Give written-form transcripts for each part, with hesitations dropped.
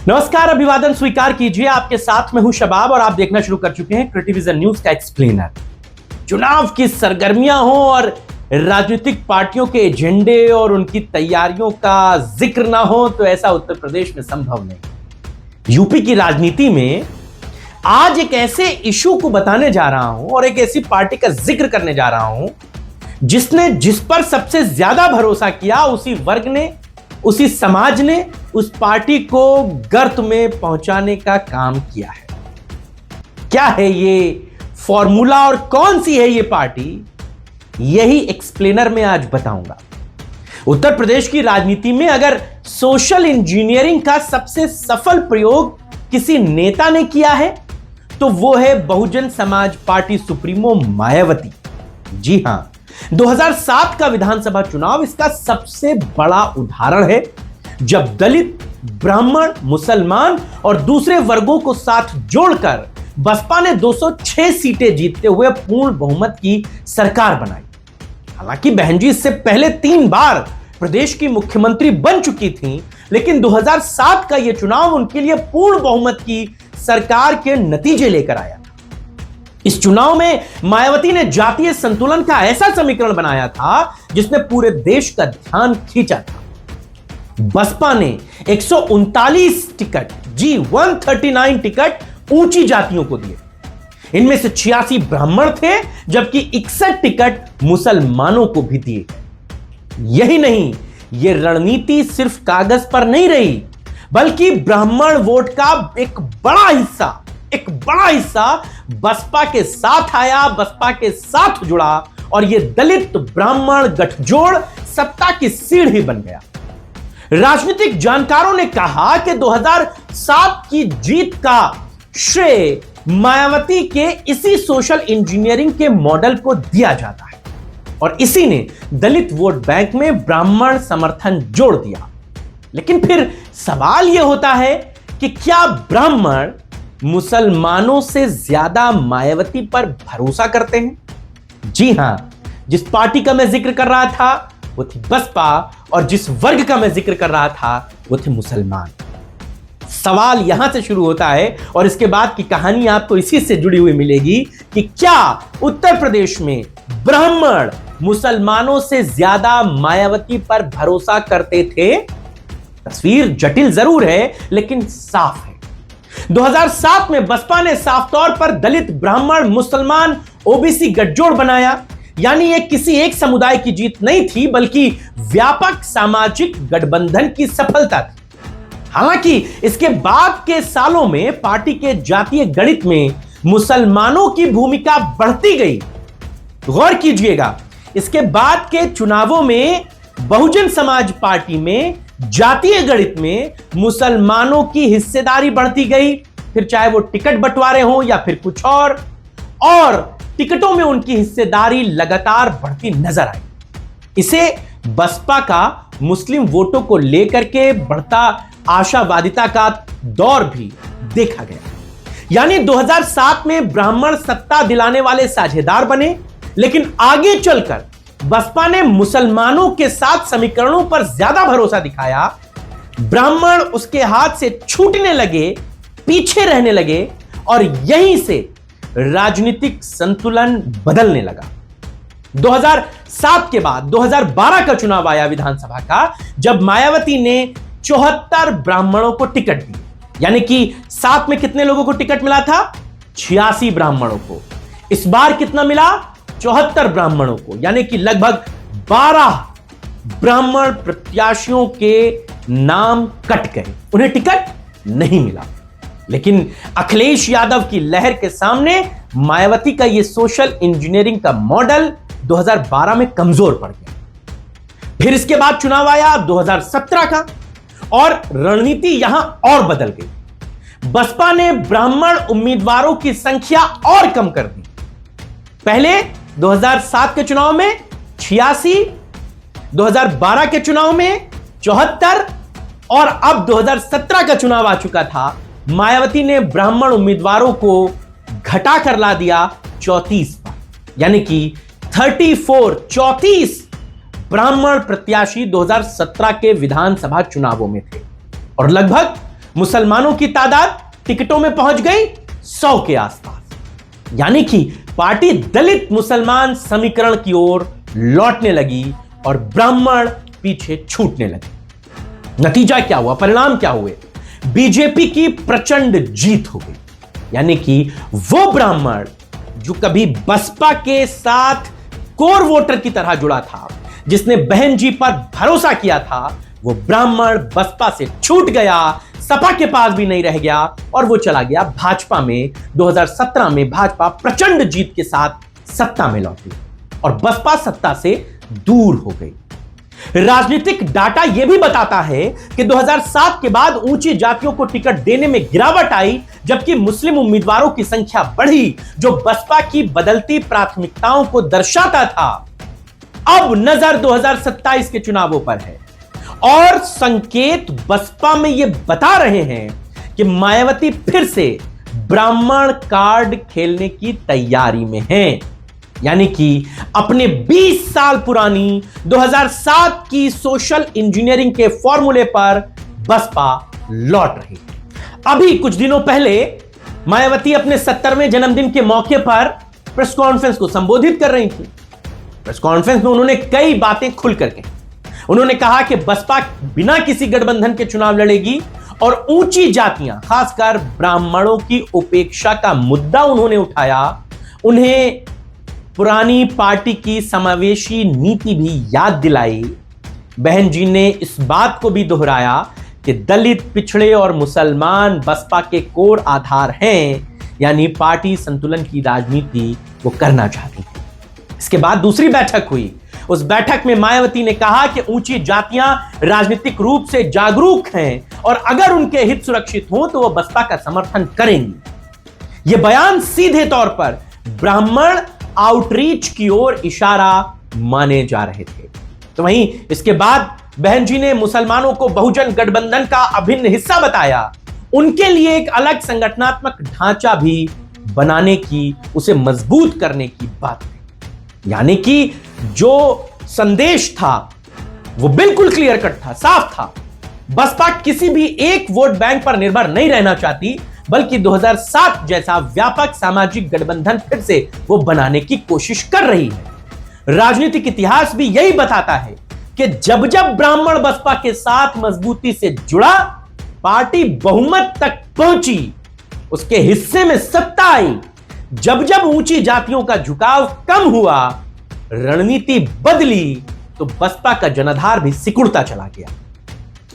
नमस्कार, अभिवादन स्वीकार कीजिए। आपके साथ में हूं शबाब और आप देखना शुरू कर चुके हैं क्रिटिविजन न्यूज का एक्सप्लेनर। चुनाव की सरगर्मियां हो और राजनीतिक पार्टियों के एजेंडे और उनकी तैयारियों का जिक्र ना हो तो ऐसा उत्तर प्रदेश में संभव नहीं। यूपी की राजनीति में आज एक ऐसे इशू को बताने जा रहा हूं और एक ऐसी पार्टी का जिक्र करने जा रहा हूं जिस पर सबसे ज्यादा भरोसा किया, उसी वर्ग ने, उसी समाज ने उस पार्टी को गर्त में पहुंचाने का काम किया है। क्या है ये फॉर्मूला और कौन सी है ये पार्टी, यही एक्सप्लेनर में आज बताऊंगा। उत्तर प्रदेश की राजनीति में अगर सोशल इंजीनियरिंग का सबसे सफल प्रयोग किसी नेता ने किया है तो वो है बहुजन समाज पार्टी सुप्रीमो मायावती। जी हां, 2007 का विधानसभा चुनाव इसका सबसे बड़ा उदाहरण है, जब दलित, ब्राह्मण, मुसलमान और दूसरे वर्गों को साथ जोड़कर बसपा ने 206 सीटें जीतते हुए पूर्ण बहुमत की सरकार बनाई। हालांकि बहन जी इससे पहले 3 बार प्रदेश की मुख्यमंत्री बन चुकी थीं, लेकिन 2007 का यह चुनाव उनके लिए पूर्ण बहुमत की सरकार के नतीजे लेकर आया। इस चुनाव में मायावती ने जातीय संतुलन का ऐसा समीकरण बनाया था जिसने पूरे देश का ध्यान खींचा था। बसपा ने 139 टिकट, जी 139 टिकट ऊंची जातियों को दिए। इनमें से 86 ब्राह्मण थे, जबकि 61 टिकट मुसलमानों को भी दिए। यही नहीं, यह रणनीति सिर्फ कागज पर नहीं रही, बल्कि ब्राह्मण वोट का एक बड़ा हिस्सा बसपा के साथ आया, बसपा के साथ जुड़ा और यह दलित ब्राह्मण गठजोड़ सत्ता की सीढ़ी बन गया। राजनीतिक जानकारों ने कहा कि 2007 की जीत का श्रेय मायावती के इसी सोशल इंजीनियरिंग के मॉडल को दिया जाता है और इसी ने दलित वोट बैंक में ब्राह्मण समर्थन जोड़ दिया। लेकिन फिर सवाल यह होता है कि क्या ब्राह्मण मुसलमानों से ज्यादा मायावती पर भरोसा करते हैं? जी हां, जिस पार्टी का मैं जिक्र कर रहा था वो थी बसपा और जिस वर्ग का मैं जिक्र कर रहा था वो थे मुसलमान। सवाल यहां से शुरू होता है और इसके बाद की कहानी आपको इसी से जुड़ी हुई मिलेगी कि क्या उत्तर प्रदेश में ब्राह्मण मुसलमानों से ज्यादा मायावती पर भरोसा करते थे? तस्वीर जटिल जरूर है लेकिन साफ है। 2007 में बसपा ने साफ तौर पर दलित, ब्राह्मण, मुसलमान, ओबीसी गठजोड़ बनाया। यानी ये किसी एक समुदाय की जीत नहीं थी, बल्कि व्यापक सामाजिक गठबंधन की सफलता थी। हालांकि इसके बाद के सालों में पार्टी के जातीय गणित में मुसलमानों की भूमिका बढ़ती गई। गौर कीजिएगा, इसके बाद के चुनावों में बहुजन समाज पार्टी में जातीय गणित में मुसलमानों की हिस्सेदारी बढ़ती गई, फिर चाहे वो टिकट बंटवारे हों या फिर कुछ और टिकटों में उनकी हिस्सेदारी लगातार बढ़ती नजर आई। इसे बसपा का मुस्लिम वोटों को लेकर के बढ़ता आशावादिता का दौर भी देखा गया। यानी 2007 में ब्राह्मण सत्ता दिलाने वाले साझेदार बने, लेकिन आगे चलकर बसपा ने मुसलमानों के साथ समीकरणों पर ज्यादा भरोसा दिखाया। ब्राह्मण उसके हाथ से छूटने लगे, पीछे रहने लगे और यहीं से राजनीतिक संतुलन बदलने लगा। 2007 के बाद 2012 का चुनाव आया विधानसभा का, जब मायावती ने 74 ब्राह्मणों को टिकट दी। यानी कि 7 में कितने लोगों को टिकट मिला था? 86 ब्राह्मणों को। इस बार कितना मिला? 74 ब्राह्मणों को। यानी कि लगभग 12 ब्राह्मण प्रत्याशियों के नाम कट गए, उन्हें टिकट नहीं मिला। लेकिन अखिलेश यादव की लहर के सामने मायावती का यह सोशल इंजीनियरिंग का मॉडल 2012 में कमजोर पड़ गया। फिर इसके बाद चुनाव आया 2017 का और रणनीति यहां और बदल गई। बसपा ने ब्राह्मण उम्मीदवारों की संख्या और कम कर दी। पहले 2007 के चुनाव में 86, 2012 के चुनाव में 74 और अब 2017 का चुनाव आ चुका था। मायावती ने ब्राह्मण उम्मीदवारों को घटा कर ला दिया 34 पर, यानी कि 34 ब्राह्मण प्रत्याशी 2017 के विधानसभा चुनावों में थे और लगभग मुसलमानों की तादाद टिकटों में पहुंच गई 100 के आसपास। यानी कि पार्टी दलित मुसलमान समीकरण की ओर लौटने लगी और ब्राह्मण पीछे छूटने लगे। नतीजा क्या हुआ, परिणाम क्या हुए? बीजेपी की प्रचंड जीत हो गई। यानी कि वो ब्राह्मण जो कभी बसपा के साथ कोर वोटर की तरह जुड़ा था, जिसने बहन जी पर भरोसा किया था, वो ब्राह्मण बसपा से छूट गया, सपा के पास भी नहीं रह गया और वो चला गया भाजपा में। 2017 में भाजपा प्रचंड जीत के साथ सत्ता में लौटी और बसपा सत्ता से दूर हो गई। राजनीतिक डाटा यह भी बताता है कि 2007 के बाद ऊंची जातियों को टिकट देने में गिरावट आई, जबकि मुस्लिम उम्मीदवारों की संख्या बढ़ी, जो बसपा की बदलती प्राथमिकताओं को दर्शाता था। अब नजर 2027 के चुनावों पर है और संकेत बसपा में यह बता रहे हैं कि मायावती फिर से ब्राह्मण कार्ड खेलने की तैयारी में है। यानी कि अपने 20 साल पुरानी 2007 की सोशल इंजीनियरिंग के फॉर्मूले पर बसपा लौट रही है। अभी कुछ दिनों पहले मायावती अपने 70वें जन्मदिन के मौके पर प्रेस कॉन्फ्रेंस को संबोधित कर रही थी। प्रेस कॉन्फ्रेंस में उन्होंने कई बातें खुल करके उन्होंने कहा कि बसपा बिना किसी गठबंधन के चुनाव लड़ेगी और ऊंची जातियां, खासकर ब्राह्मणों की उपेक्षा का मुद्दा उन्होंने उठाया। उन्हें पुरानी पार्टी की समावेशी नीति भी याद दिलाई। बहन जी ने इस बात को भी दोहराया कि दलित, पिछड़े और मुसलमान बसपा के कोर आधार हैं, यानी पार्टी संतुलन की राजनीति वो करना चाहती है। इसके बाद दूसरी बैठक हुई। उस बैठक में मायावती ने कहा कि ऊंची जातियां राजनीतिक रूप से जागरूक हैं और अगर उनके हित सुरक्षित हों तो वो बसपा का समर्थन करेंगी। यह बयान सीधे तौर पर ब्राह्मण आउटरीच की ओर इशारा माने जा रहे थे। तो वहीं इसके बाद बहन जी ने मुसलमानों को बहुजन गठबंधन का अभिन्न हिस्सा बताया। उनके लिए एक अलग संगठनात्मक ढांचा भी बनाने की, उसे मजबूत करने की बात है। यानी कि जो संदेश था वो बिल्कुल क्लियर कट था, साफ था। बसपा किसी भी एक वोट बैंक पर निर्भर नहीं रहना चाहती, बल्कि 2007 जैसा व्यापक सामाजिक गठबंधन फिर से वो बनाने की कोशिश कर रही है। राजनीतिक इतिहास भी यही बताता है कि जब जब ब्राह्मण बसपा के साथ मजबूती से जुड़ा, पार्टी बहुमत तक पहुंची, उसके हिस्से में सत्ता आई। जब जब ऊंची जातियों का झुकाव कम हुआ, रणनीति बदली, तो बसपा का जनाधार भी सिकुड़ता चला गया।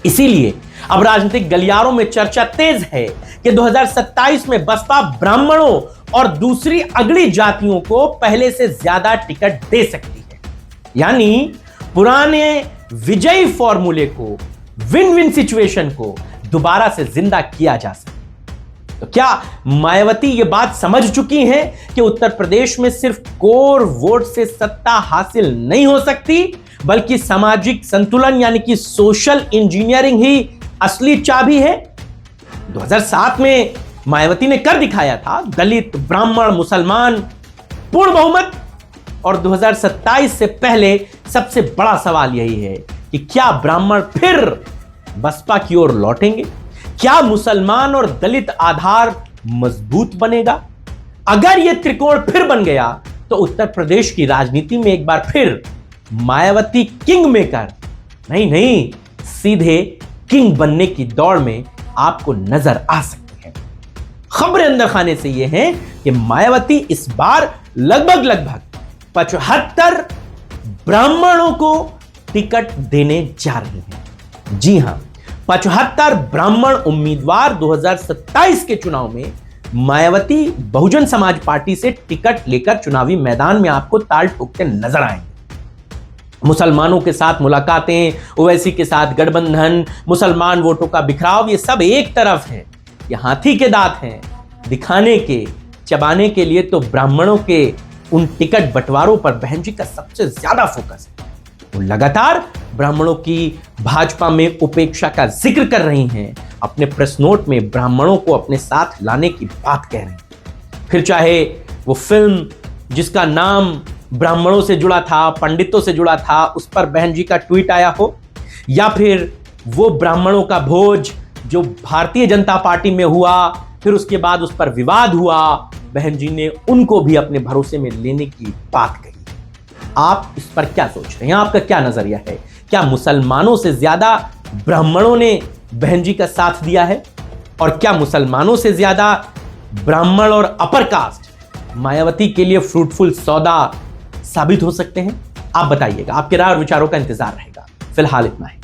इसीलिए अब राजनीतिक गलियारों में चर्चा तेज है कि 2027 में बसपा ब्राह्मणों और दूसरी अगली जातियों को पहले से ज्यादा टिकट दे सकती है। यानी पुराने विजयी फॉर्मूले को, विन विन सिचुएशन को दोबारा से जिंदा किया जा सकता है। तो क्या मायावती ये बात समझ चुकी हैं कि उत्तर प्रदेश में सिर्फ कोर वोट से सत्ता हासिल नहीं हो सकती, बल्कि सामाजिक संतुलन यानी कि सोशल इंजीनियरिंग ही असली चाबी है? 2007 में मायावती ने कर दिखाया था, दलित, ब्राह्मण, मुसलमान, पूर्ण बहुमत। और 2027 से पहले सबसे बड़ा सवाल यही है कि क्या ब्राह्मण फिर बसपा की ओर लौटेंगे? क्या मुसलमान और दलित आधार मजबूत बनेगा? अगर यह त्रिकोण फिर बन गया तो उत्तर प्रदेश की राजनीति में एक बार फिर मायावती किंग मेकर नहीं सीधे किंग बनने की दौड़ में आपको नजर आ सकती है। खबरें अंदर खाने से यह है कि मायावती इस बार लगभग 75 ब्राह्मणों को टिकट देने जा रही हैं। जी हां, 75 ब्राह्मण उम्मीदवार 2027 के चुनाव में मायावती बहुजन समाज पार्टी से टिकट लेकर चुनावी मैदान में आपको ताल ठोकते नजर आएंगे। मुसलमानों के साथ मुलाकातें, ओवैसी के साथ गठबंधन, मुसलमान वोटों का बिखराव, ये सब एक तरफ है। ये हाथी के दांत हैं, दिखाने के, चबाने के लिए तो ब्राह्मणों के उन टिकट बंटवारों पर बहन जी का सबसे ज्यादा फोकस है। वो लगातार ब्राह्मणों की भाजपा में उपेक्षा का जिक्र कर रही हैं, अपने प्रेस नोट में ब्राह्मणों को अपने साथ लाने की बात कह रही हैं। फिर चाहे वो फिल्म जिसका नाम ब्राह्मणों से जुड़ा था, पंडितों से जुड़ा था, उस पर बहन जी का ट्वीट आया हो, या फिर वो ब्राह्मणों का भोज जो भारतीय जनता पार्टी में हुआ, फिर उसके बाद उस पर विवाद हुआ, बहन जी ने उनको भी अपने भरोसे में लेने की बात कही। आप इस पर क्या सोच रहे हैं? आपका क्या नजरिया है? क्या मुसलमानों से ज्यादा ब्राह्मणों ने बहन जी का साथ दिया है? और क्या मुसलमानों से ज्यादा ब्राह्मण और अपर कास्ट मायावती के लिए फ्रूटफुल सौदा साबित हो सकते हैं? आप बताइएगा। आपके राय और विचारों का इंतजार रहेगा। फिलहाल इतना ही।